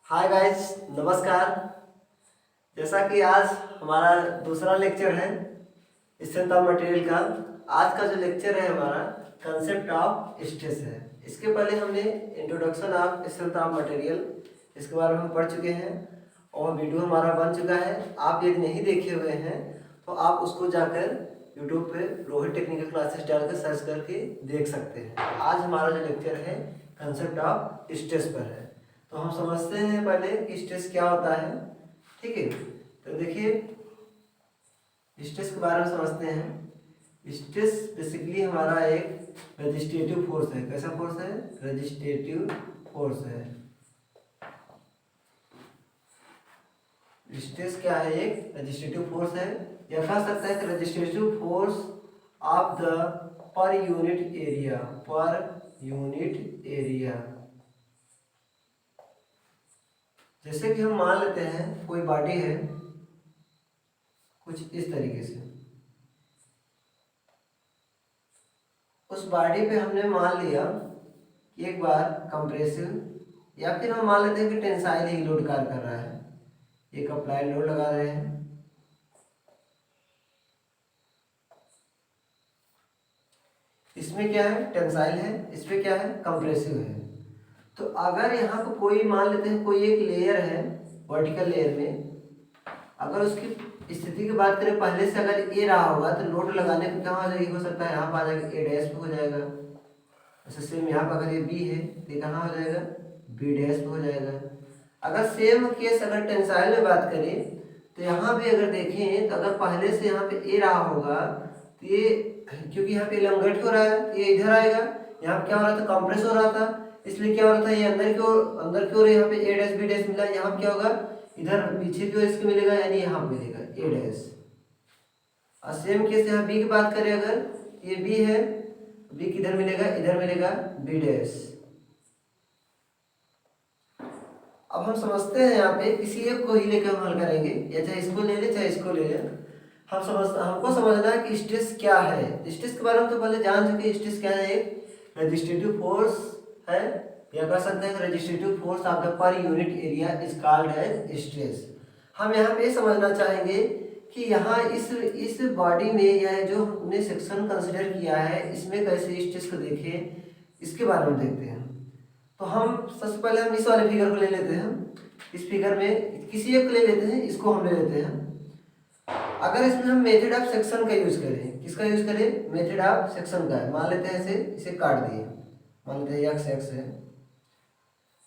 Hi guys, नमस्कार। जैसा कि आज हमारा दूसरा लेक्चर है स्ट्रेंथ ऑफ मटेरियल का। आज का जो लेक्चर है हमारा कंसेप्ट ऑफ स्ट्रेस है। इसके पहले हमने introduction of strength of material इसके बारे में हम पढ़ चुके हैं और वीडियो हमारा बन चुका है। आप यदि नहीं देखे हुए हैं तो आप उसको जाकर यूट्यूब पे रोहित टेक्निकल क्लासेस डालकर सर्च करके देख सकते हैं। आज हमारा जो लेक्चर है कंसेप्ट ऑफ स्ट्रेस पर है। तो हम समझते हैं पहले कि स्ट्रेस क्या होता है। ठीक है, तो देखिए स्ट्रेस के बारे में समझते हैं। स्ट्रेस बेसिकली हमारा एक रजिस्ट्रेटिव फोर्स है। कैसा फोर्स है? रजिस्ट्रेटिव फोर्स है। स्ट्रेस क्या है? एक रजिस्ट्रेटिव फोर्स है, या कह सकता है कि restorative force of the per unit area. Per unit area. जैसे कि हम मान लेते हैं कोई बॉडी है कुछ इस तरीके से। उस बॉडी पे हमने मान लिया कि एक बार कंप्रेसिव या फिर हम मान लेते हैं कि टेंसाइल ही लोड कार्य कर रहा है। एक अप्लाइड लोड लगा रहे हैं। इसमें क्या है? टेंसाइल है। इस पे क्या है? कंप्रेसिव है। तो अगर यहाँ पर कोई मान लेते हैं कोई एक लेयर है वर्टिकल लेयर में, अगर उसकी स्थिति की बात करें पहले से अगर ए रहा होगा तो लोड लगाने पे कहाँ हो सकता है? यहाँ पर आ जाएगा, ए डैश पे हो जाएगा। अच्छा सेम यहाँ पर अगर ये बी है तो ये कहाँ हो जाएगा? बी डैश पे हो जाएगा। अगर सेम केस अगर टेंसाइल में बात करें तो यहाँ पे अगर देखें तो अगर पहले से यहाँ पे ए रहा होगा तो ये, क्योंकि यहाँ पे एलंगेट हो रहा है तो ये इधर आएगा। यहाँ पे क्या हो रहा था? कंप्रेस हो रहा था, इसलिए क्या हो रहा था? ये अंदर की ओर यहाँ पे ए डैश बी डैश मिला। यहाँ पे क्या होगा? इधर पीछे की ओर इसके मिलेगा, यानी यहाँ मिलेगा ए डैश। और सेम केस यहाँ बी की बात करें अगर, ये बी है, बी किधर मिलेगा? इधर मिलेगा बी डैश। अब हम समझते हैं यहाँ पे किसी एक को ही लेकर हम हल करेंगे, या चाहे इसको ले ले चाहे इसको ले ले। हमको समझना है कि स्ट्रेस क्या है। स्ट्रेस के बारे में तो पहले जान चुके। स्ट्रेस क्या है? एक रजिस्ट्रेटिव फोर्स है, या कह सकते हैं restorative force of the per unit area is called as stress. हम यहाँ पे समझना चाहेंगे कि यहाँ इस बॉडी में या जो हमने सेक्शन कंसिडर किया है इसमें कैसे स्ट्रेस को देखें, इसके बारे में देखते हैं। तो हम सबसे पहले हम इस वाले फिगर को ले लेते हैं। इस फिगर में किसी एक को ले लेते हैं, इसको हम ले लेते हैं। अगर इसमें हम मेथड ऑफ सेक्शन का यूज करें, किसका यूज करें? मेथड ऑफ सेक्शन का। मान लेते हैं इसे काट दिए, मान लेते हैं एक्स एक्स है,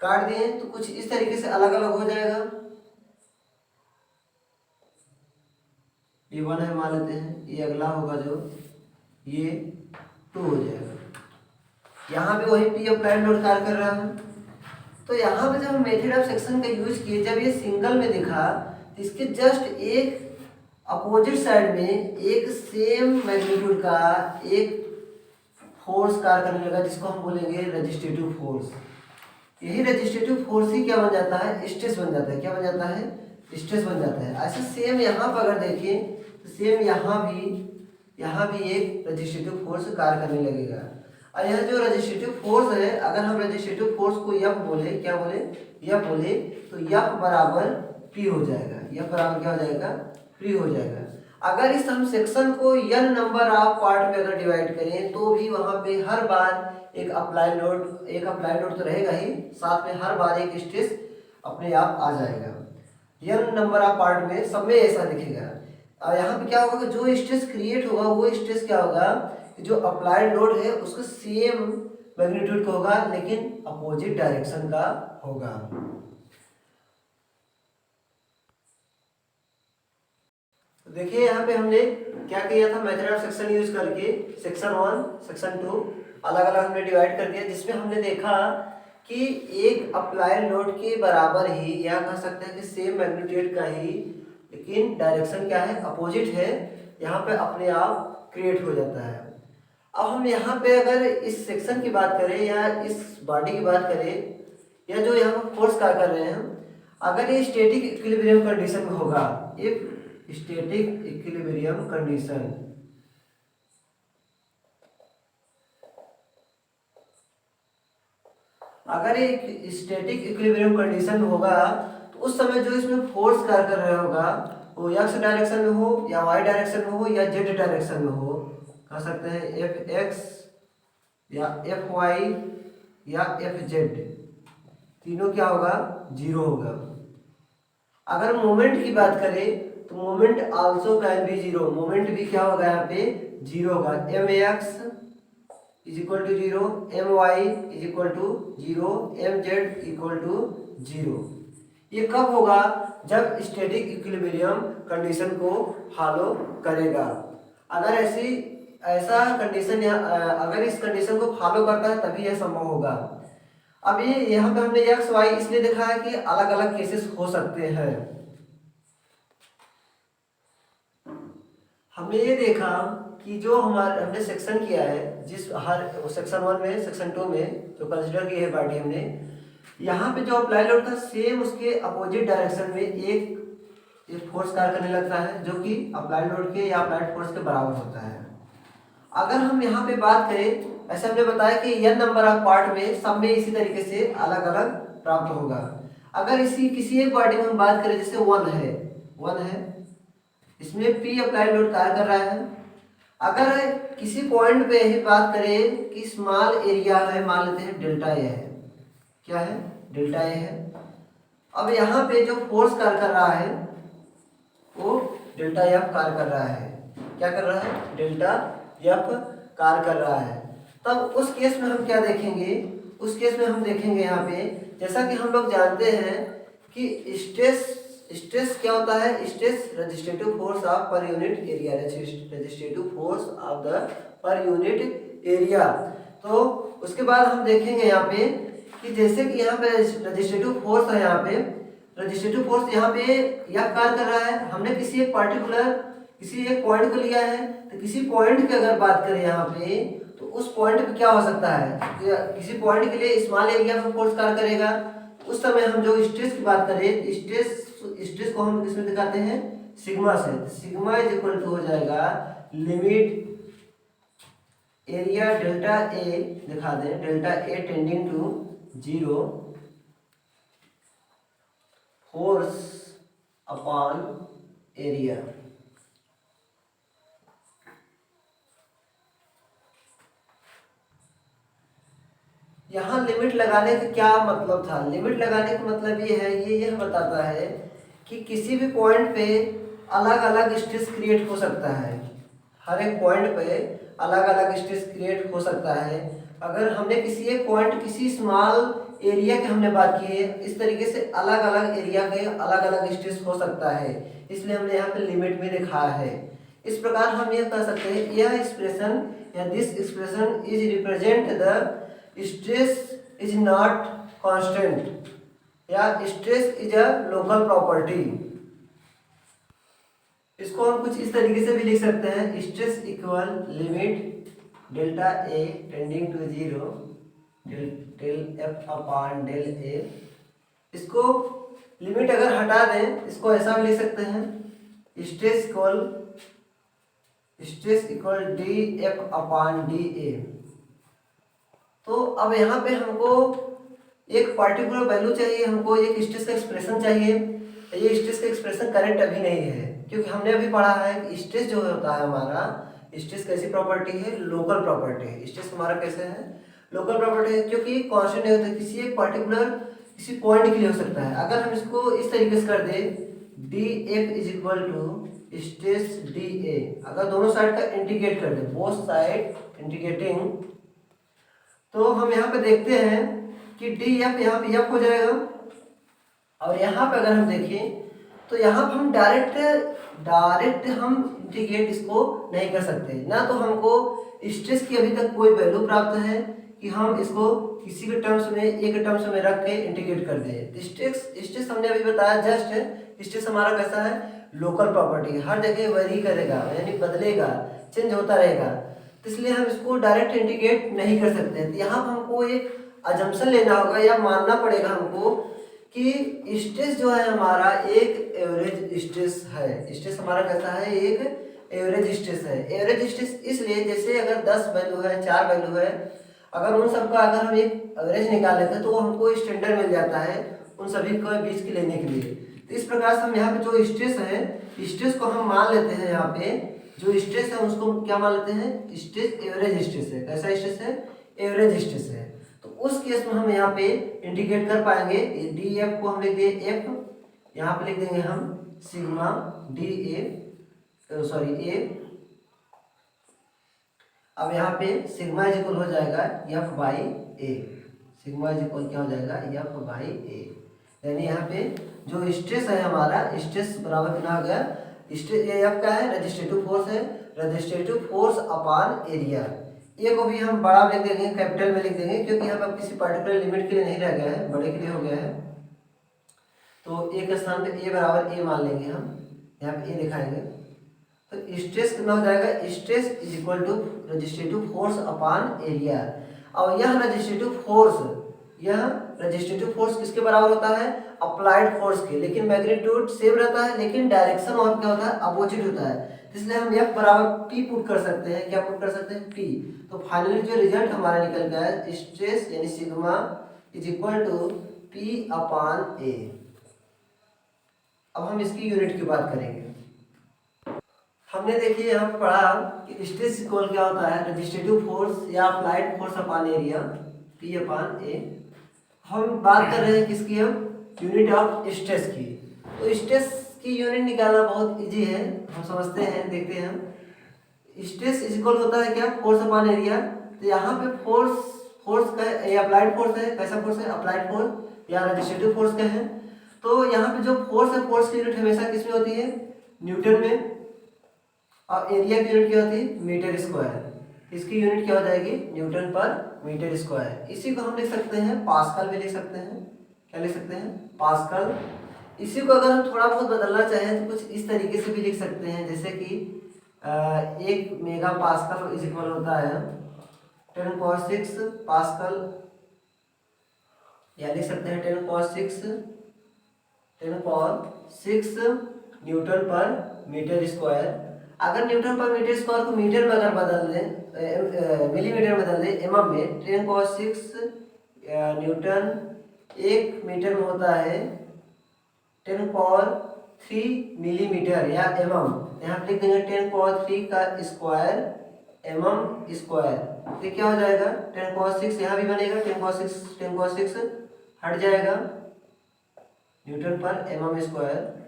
काट दिए तो कुछ इस तरीके से अलग अलग हो जाएगा। ये वन है मान लेते हैं, ये अगला होगा जो ये टू हो जाएगा। यहाँ पे वही पी अप्लाइड लोड कार्य कर रहा है। तो यहाँ पे जब हम मेथड ऑफ सेक्शन का यूज किए, जब ये सिंगल में दिखा तो इसके जस्ट एक अपोजिट साइड में एक सेम मैग्नीट्यूड का एक फोर्स कार्य करने लगा, जिसको हम बोलेंगे रजिस्ट्रेटिव फोर्स। यही रजिस्ट्रेटिव फोर्स ही क्या बन जाता है? स्ट्रेस बन जाता है। क्या बन जाता है? स्ट्रेस बन जाता है। ऐसे सेम यहाँ पर अगर देखें तो सेम यहाँ भी एक रजिस्ट्रेटिव फोर्स कार्य करने लगेगा। और यह जो रजिस्ट्रेटिव फोर्स है, अगर हम रजिस्ट्रेटिव फोर्स को एफ बोले, क्या बोले? एफ बोले, तो एफ बराबर पी हो जाएगा। एफ बराबर क्या हो जाएगा? पी हो जाएगा। अगर इस हम सेक्शन को n नंबर ऑफ पार्ट में अगर डिवाइड करें तो भी वहां पे हर बार एक अप्लाई लोड तो रहेगा ही, साथ में हर बार एक स्ट्रेस अपने आप आ जाएगा। n नंबर ऑफ पार्ट में सब में ऐसा दिखेगा। और यहाँ पे क्या होगा कि जो स्ट्रेस क्रिएट होगा वो स्ट्रेस क्या होगा? जो अप्लाइड लोड है उसको सेम मैग्नीट्यूड का होगा, लेकिन अपोजिट डायरेक्शन का होगा। तो देखिए यहाँ पे हमने क्या किया था? मेथड ऑफ सेक्शन यूज करके सेक्शन 1 सेक्शन 2 अलग अलग हमने डिवाइड कर दिया, जिसमें हमने देखा कि एक अप्लाइड लोड के बराबर ही, या कह सकते हैं कि सेम मैग्नीट्यूड का ही, लेकिन डायरेक्शन क्या है? अपोजिट है। यहाँ पे अपने आप क्रिएट हो जाता है। अब हम यहाँ पे अगर इस सेक्शन की बात करें या इस बॉडी की बात करें, या जो यहाँ पर फोर्स कार्य कर रहे हैं, अगर ये स्टैटिक इक्विलिब्रियम कंडीशन में होगा, इफ स्टैटिक इक्विलिब्रियम कंडीशन, अगर एक स्टैटिक इक्विलिब्रियम कंडीशन होगा तो उस समय जो इसमें फोर्स कार्य कर रहा होगा वो एक्स डायरेक्शन में हो या वाई डायरेक्शन में हो या जेड डायरेक्शन में हो, कह सकते हैं एफ एक्स या एफ वाई या एफ जेड, तीनों क्या होगा, जीरो होगा। अगर मोमेंट की बात करें तो moment also can be zero, moment भी क्या होगा यहाँ पे, जीरो होगा। M x is equal to zero, m y is equal to zero, m z equal to zero. ये कब होगा, जब स्टैटिक इक्विलिब्रियम कंडीशन को फॉलो करेगा। अगर ऐसा कंडीशन अगर इस कंडीशन को फॉलो करता है तभी यह संभव होगा। अब ये यहाँ पे हमने एक्स वाई इसलिए देखा है कि अलग अलग केसेस हो सकते हैं। हमने ये देखा कि जो हमने सेक्शन किया है, जिस हर सेक्शन 1 में सेक्शन 2 में जो कंसिडर की है पार्टी हमने, यहाँ पे जो अप्लाई लोड था सेम उसके अपोजिट डायरेक्शन में एक फोर्स कार्य करने लगता है जो कि अप्लाई लोड के या अप्लाइड फोर्स के बराबर होता है। अगर हम यहाँ पे बात करें, ऐसे हमने बताया कि n नंबर ऑफ पार्ट में सब में इसी तरीके से अलग अलग प्राप्त होगा। अगर इसी किसी एक पार्टी में हम बात करें, जैसे 1 है इसमें P अप्लाई लोड कार्य कर रहा है। अगर किसी पॉइंट पे ही बात करें कि स्मॉल एरिया है, मान लेते हैं डेल्टा ए है, क्या है, डेल्टा ए है। अब यहाँ पे जो फोर्स कार्य कर रहा है वो डेल्टा एफ कार्य कर रहा है, क्या कर रहा है, डेल्टा एफ कार्य कर रहा है। तब उस केस में हम क्या देखेंगे, उस केस में हम देखेंगे यहाँ पे, जैसा कि हम लोग जानते हैं कि स्ट्रेस क्या होता है, stress restorative force of per unit area, restorative force of the per unit area. तो उसके बाद हम देखेंगे यहाँ पे कि जैसे कि यहाँ पे रेजिस्टेटिव फोर्स है, यहाँ पे रेजिस्टेटिव फोर्स यहाँ पे यह कार्य कर रहा है। हमने किसी एक पार्टिकुलर किसी एक पॉइंट को लिया है, तो किसी पॉइंट की अगर बात करें यहाँ पे तो उस पॉइंट पे क्या हो सकता है, किसी पॉइंट के लिए स्मॉल एरिया में फोर्स कार्य करेगा। उस समय हम जो स्ट्रेस की बात करें, स्ट्रेस को हम किसमें दिखाते हैं, सिग्मा से। सिग्मा इज इक्वल टू हो जाएगा लिमिट एरिया डेल्टा ए, दिखा दें delta A tending to zero, force upon area. यहाँ लिमिट लगाने का क्या मतलब था, लिमिट लगाने का मतलब ये है, ये यह बताता है कि किसी भी पॉइंट पे अलग अलग स्ट्रेस क्रिएट हो सकता है, हर एक पॉइंट पे अलग अलग स्ट्रेस क्रिएट हो सकता है। अगर हमने किसी एक पॉइंट किसी स्मॉल एरिया की हमने बात की है, इस तरीके से अलग अलग एरिया के अलग अलग स्ट्रेस हो सकता है, इसलिए हमने यहाँ पे लिमिट में लिखा है। इस प्रकार हम यह कह सकते हैं यह एक्सप्रेशन या this expression is represent the stress is not constant या stress is a local property. इसको हम कुछ इस तरीके से भी लिख सकते हैं, stress equal limit delta A tending to zero del F upon del A. इसको लिमिट अगर हटा दें, इसको ऐसा भी लिख सकते हैं, stress equal D F upon D A. तो अब यहाँ पे हमको एक पर्टिकुलर वैल्यू चाहिए, हमको एक स्ट्रेस का एक्सप्रेशन चाहिए। ये स्ट्रेस का एक्सप्रेशन करेक्ट अभी नहीं है, क्योंकि हमने अभी पढ़ा है कि स्ट्रेस जो होता है हमारा, स्ट्रेस कैसी प्रॉपर्टी है, लोकल प्रॉपर्टी है। स्ट्रेस हमारा कैसे है, लोकल प्रॉपर्टी है, क्योंकि कांस्टेंट नहीं होता, किसी एक पर्टिकुलर किसी पॉइंट के लिए हो सकता है। अगर हम इसको इस तरीके से कर दें, d f is equal to stress d a, अगर दोनों साइड का इंटीग्रेट कर दें, बोथ साइड इंटीग्रेटिंग, तो हम यहाँ पे देखते हैं कि डी एफ यहाँ पे एफ हो जाएगा। और यहाँ पे अगर हम देखें तो यहाँ पे हम डायरेक्ट हम इंटीग्रेट इसको नहीं कर सकते, ना तो हमको स्ट्रेस की अभी तक कोई वैल्यू प्राप्त है कि हम इसको किसी भी टर्म्स में एक टर्म्स में रख के इंटीग्रेट कर दें। स्ट्रेस हमने अभी बताया जस्ट, स्ट्रेस हमारा कैसा है, लोकल प्रॉपर्टी, हर जगह वेरी करेगा, यानी बदलेगा, चेंज होता रहेगा, तो इसलिए हम इसको डायरेक्ट इंटीग्रेट नहीं कर सकते। तो यहाँ हमको एक अजम्पशन लेना होगा या मानना पड़ेगा हमको कि स्ट्रेस जो है हमारा एक एवरेज स्ट्रेस है। स्ट्रेस हमारा कैसा है, एक एवरेज स्ट्रेस है। एवरेज स्ट्रेस इसलिए जैसे अगर 10 वैल्यू है, 4 वैल्यू है, अगर उन सब का अगर हम एक एवरेज निकाल लेते हैं तो हमको स्टैंडर्ड मिल जाता है उन सभी को बीच के लेने के लिए। तो इस प्रकार से हम यहाँ पे जो स्ट्रेस है, स्ट्रेस को हम मान लेते हैं, यहाँ पे जो स्ट्रेस है उसको हम क्या मान लेते हैं, स्ट्रेस एवरेज स्ट्रेस है। कैसा स्ट्रेस है, एवरेज स्ट्रेस है। तो उस केस में हम यहाँ पे इंडिकेट कर पाएंगे, डी एफ को हम लिख दें एफ, यहाँ पे लिख देंगे हम सिग्मा डी ए सॉरी ए। अब यहाँ पे सिग्मा इज इक्वल हो जाएगा F by A, sigma is equal क्या हो जाएगा, एफ बाई ए। यानी यहाँ पे जो स्ट्रेस है हमारा, स्ट्रेस बराबर कितना हो गया, स्ट्रेस ये एफ का है, रजिस्ट्रेटिव फोर्स है, रजिस्ट्रेटिव फोर्स अपॉन एरिया। ए को भी हम बड़ा लिख देंगे, कैपिटल में लिख देंगे, क्योंकि यहाँ पर किसी पर्टिकुलर लिमिट के लिए नहीं रह गया है, बड़े के लिए हो गया है। तो ए के स्थान पे ए बराबर ए मान लेंगे हम, यहाँ पे ए दिखाएंगे। तो स्ट्रेस कितना हो जाएगा, stress is equal to restorative force upon area. और यह रजिस्ट्रेटिव फोर्स किसके बराबर होता है, अप्लाइड फोर्स के, लेकिन मैग्नीट्यूड सेम रहता है, लेकिन डायरेक्शन और क्या होता है, अपोजिट होता है। इसलिए हम F बराबर P पुट कर सकते हैं, क्या पुट कर सकते हैं, P। तो फाइनली जो रिजल्ट हमारा निकल गया है, स्ट्रेस यानी sigma is equal to P upon A। अब हम इसकी यूनिट की बात करेंगे। हमने देखिए यहाँ पे पढ़ा कि स्ट्रेस इक्वल क्या होता है, रजिस्ट्रेटिव फोर्स या applied force upon area, P upon A। हम बात कर रहे हैं किसकी, हम यूनिट ऑफ स्ट्रेस की। तो स्ट्रेस की यूनिट निकालना बहुत इजी है, हम समझते हैं, देखते हैं हम। स्ट्रेस इज इक्वल होता है क्या, फोर्स अपॉन एरिया। तो यहाँ पे फोर्स का है, अप्लाइड फोर्स है, कैसा फोर्स है, अप्लाइड फोर्स या रजिस्ट्रेटिव फोर्स का है। तो यहाँ पे जो फोर्स है, फोर्स की यूनिट हमेशा किस में होती है, न्यूटन में, और एरिया की यूनिट क्या होती है, मीटर स्क्वायर। इसकी यूनिट क्या हो जाएगी, न्यूटन पर मीटर स्क्वायर। इसी को हम लिख सकते हैं पास्कल भी लिख सकते हैं, क्या लिख सकते हैं, पास्कल। इसी को अगर हम थोड़ा बहुत बदलना चाहें तो कुछ इस तरीके से भी लिख सकते हैं, जैसे कि 1 मेगा पास्कल इज इक्वल होता है 10⁻6 पास्कल, या लिख सकते हैं 10⁻6 न्यूटन पर मीटर स्क्वायर। अगर न्यूटन पर मीटर स्क्वायर को मीटर में अगर बदल दें, मिलीमीटर बदल दें एमएम में, 10⁻6 न्यूटन 1 मीटर में होता है 10⁻3 मिलीमीटर या एमएम। यहाँ पे लिख देंगे 10⁻3 का स्क्वायर एमएम स्क्वायर। तो क्या हो जाएगा, 10⁻6 यहाँ भी बनेगा, 10⁻6 हट जाएगा, न्यूटन पर एमएम स्क्वायर।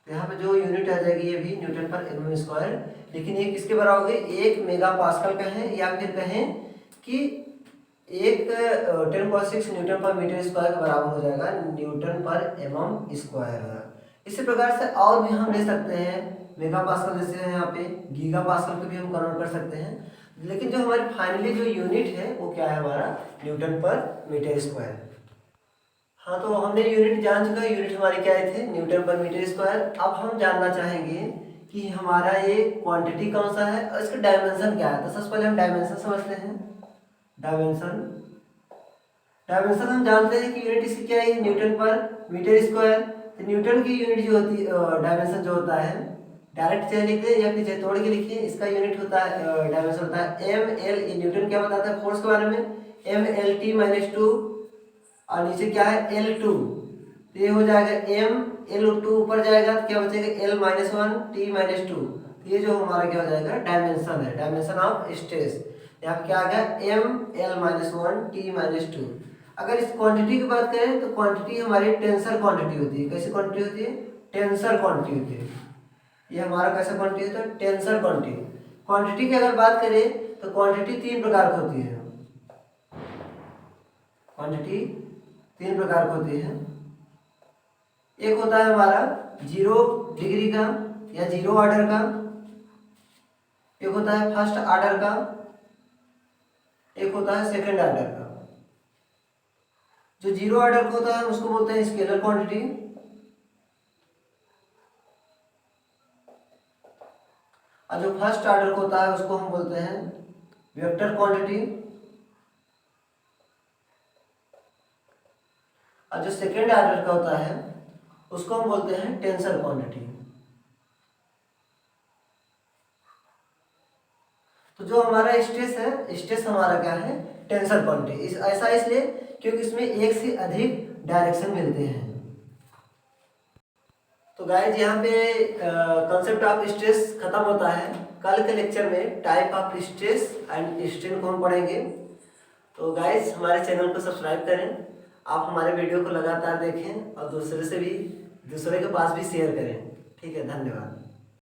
यहाँ पे जो यूनिट आ जाएगी ये भी न्यूटन पर एमएम स्क्वायर। लेकिन ये किसके बराबर होगी, 1 मेगा पास्कल का है, या फिर कहें कि 10⁻6 न्यूटन पर मीटर स्क्वायर के बराबर हो जाएगा, न्यूटन पर एमएम स्क्वायर। इसी प्रकार से और भी हम ले सकते हैं, मेगा पास्कल जैसे है, यहाँ पे गीगा पास्कल को भी हम कन्वर्ट कर सकते हैं। लेकिन जो हमारी फाइनली जो यूनिट है वो क्या है, हमारा न्यूटन पर मीटर स्क्वायर। हाँ, तो हमने यूनिट जान चुका है, यूनिट हमारी क्या थे, न्यूटन पर मीटर स्क्वायर। अब हम जानना चाहेंगे कि हमारा ये क्वांटिटी कौन सा है और इसका डायमेंशन क्या है। तो सबसे पहले हम डायमेंशन समझते हैं। डायमेंशन हम जानते हैं कि यूनिट इसकी क्या है, न्यूटन पर मीटर स्क्वायर। तो न्यूटन की यूनिट जो होती है, डायमेंशन जो होता है, डायरेक्ट चाहे लिख दें या फिर चाहे तोड़ के लिखिए, इसका यूनिट होता है, डायमेंशन होता है ml। न्यूटन क्या बताता है फोर्स के बारे में, mlt-2, और नीचे क्या है L2। तो ये हो जाएगा m, L2 ऊपर जाएगा तो क्या बचेगा L-1 t-2। तो ये जो हमारा क्या हो जाएगा, डायमेंशन है, डायमेंशन ऑफ स्ट्रेस। यहाँ पे क्या आ गया m, L-1 t-2। अगर इस क्वांटिटी की बात करें तो क्वांटिटी हमारी टेंसर क्वांटिटी होती है। कैसी क्वांटिटी होती है, टेंसर क्वांटिटी होती है। ये हमारा कैसा क्वांटिटी होता है, टेंसर क्वांटिटी। क्वांटिटी की अगर बात करें तो क्वांटिटी 3 प्रकार की होती है, क्वांटिटी 3 प्रकार की होती है। एक होता है हमारा 0 डिग्री का या 0 ऑर्डर का, एक होता है फर्स्ट ऑर्डर का, एक होता है सेकंड ऑर्डर का। जो 0 ऑर्डर का होता है उसको बोलते हैं स्केलर क्वांटिटी, और जो फर्स्ट ऑर्डर का होता है उसको हम बोलते हैं वेक्टर क्वांटिटी, और जो सेकेंड ऑर्डर का होता है उसको हम बोलते हैं टेंसर क्वांटिटी। तो जो हमारा स्ट्रेस है, स्ट्रेस हमारा क्या है, टेंसर पॉइंट है। ऐसा इसलिए क्योंकि इसमें एक से अधिक डायरेक्शन मिलते हैं। तो गाइज यहाँ पे कॉन्सेप्ट ऑफ स्ट्रेस खत्म होता है। कल के लेक्चर में type of stress and strain को हम पढ़ेंगे। तो गाइज हमारे चैनल को सब्सक्राइब करें, आप हमारे वीडियो को लगातार देखें और दूसरे के पास भी शेयर करें। ठीक है, धन्यवाद।